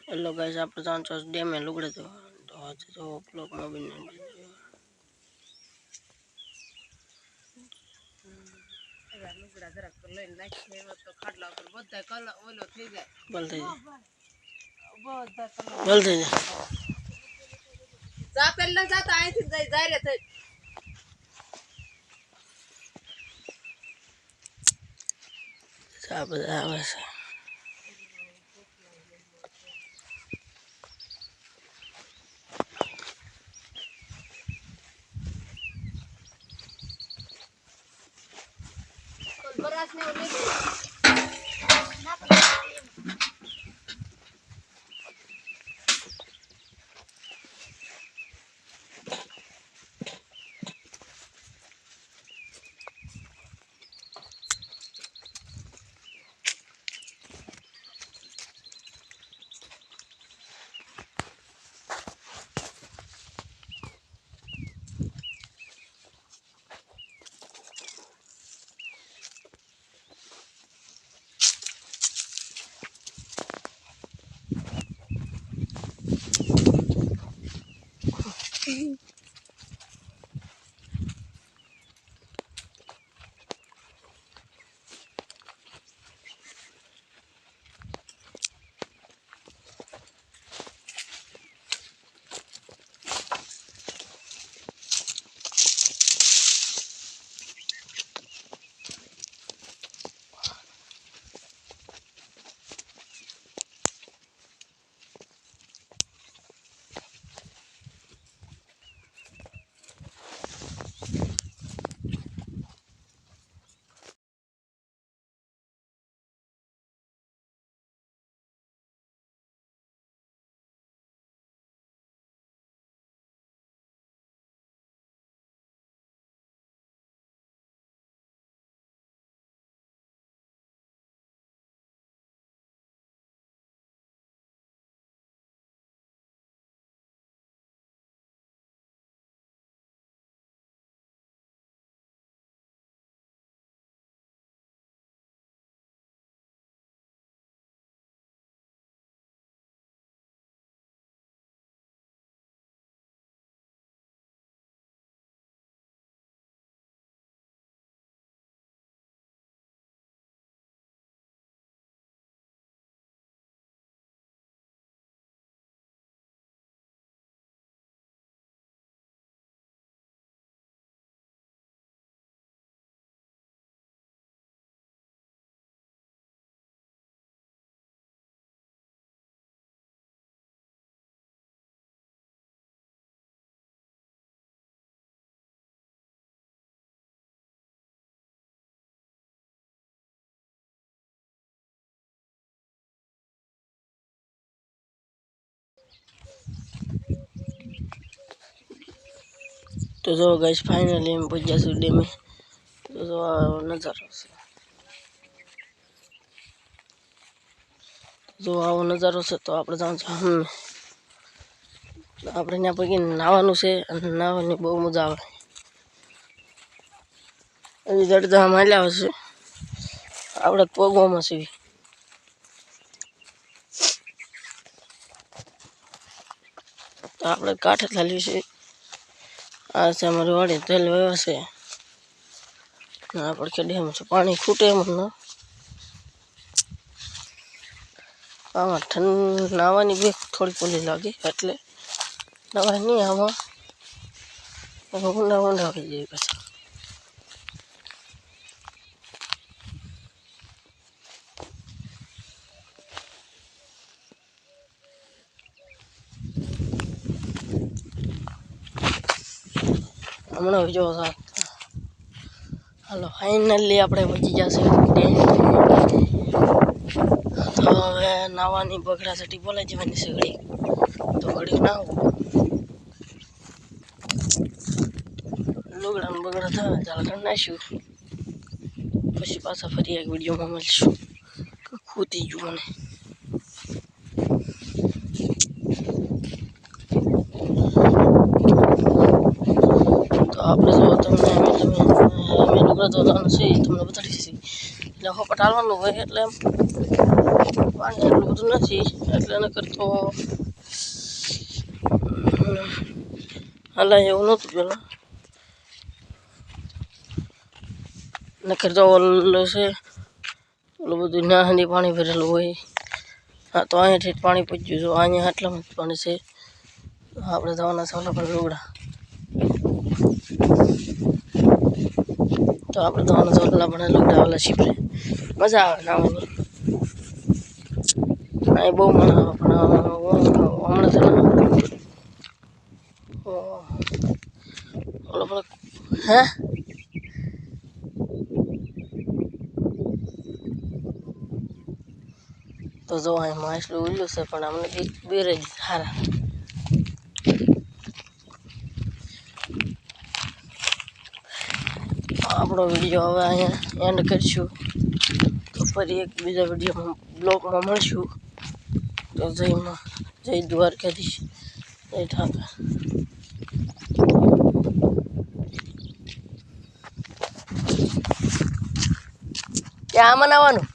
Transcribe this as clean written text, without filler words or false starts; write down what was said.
hello guys, आप जान छो डैम में लुगड़े तो आज तो ब्लॉग में भी नहीं लुगड़ा जरा कर ले नाखे तो खाडला पर બધા કલ ઓલો થઈ જાય બલ થઈ જાય બધા કલ બલ થઈ જાય જા પેલા જાતા અહીંથી જાય રે થઈ સા બધા આવે છે बरास ने ओले तो जो गाइस फाइनली हम पहुंच गया सुडे में तो जो नजारो से जो आओ नजारो से तो આપણે જાણ છે આપણે ત્યાં પગી નાવાનું છે અને નાવાની બહુ મજા આવે હજી જડતા માલ્યા હશે આપણે પગવામાં છે તો આપણે કાંઠે ચાલ્યું છે આ છે અમારી વાડી તેલ વ્યવસ્થા છે આપણે ડેમ છે પાણી ખૂટે એમ ન આમાં નાવાની બી થોડી પોલી લાગે એટલે નવાય નહીં આમાં ઊંડા ઊંડા થઈ જાય પછી હમણાં જો હાલો ફાઇનલી આપણે પહોંચી જશે તો હવે નાવાની બગડા સટી બોલાઈ જવાની છે ઘડી તો ઘડી નાવું લુગડા બગડા થાય ચાલ કરી નાખ્યું પછી પાછા ફરી એક વિડીયોમાં મળશું ખૂતી ગયું મને તો આપણે જો તમને અમે લુગડા ધોવાનું છે તમને બતાડીશ એટલે પટાલવાનું હોય એટલે પાણી એટલું બધું નથી એટલે ન કરતો હલાય એવું નહોતું પેલા નકર તો ઓલું છે ઓલું બધું ના હાંડી પાણી ભરેલું હોય હા તો અહીંયાથી પાણી પહોંચ્યું છે અહીંયા આટલામાં જ પાણી છે આપણે જવાના છે ઓલા પર રોગડા તો આપણે જવાના છે ઓલા પણ રોગડા ઓલા શીપરે મજા આવે નાવાની અહીં બહુ મજા આવે પણ હમણાં છે ઓલો પણ હે તો જો અહીં માછલું ઉલ્લું છે પણ અમને બેરે જ સારા આપણો વિડીયો હવે અહીંયા એન્ડ કરીશું તો ફરી એક બીજા વિડીયોમાં બ્લોગમાં મળશું તો જય દ્વારકાધીશ જય ઠાકર ક્યાં આમાં આવવાનું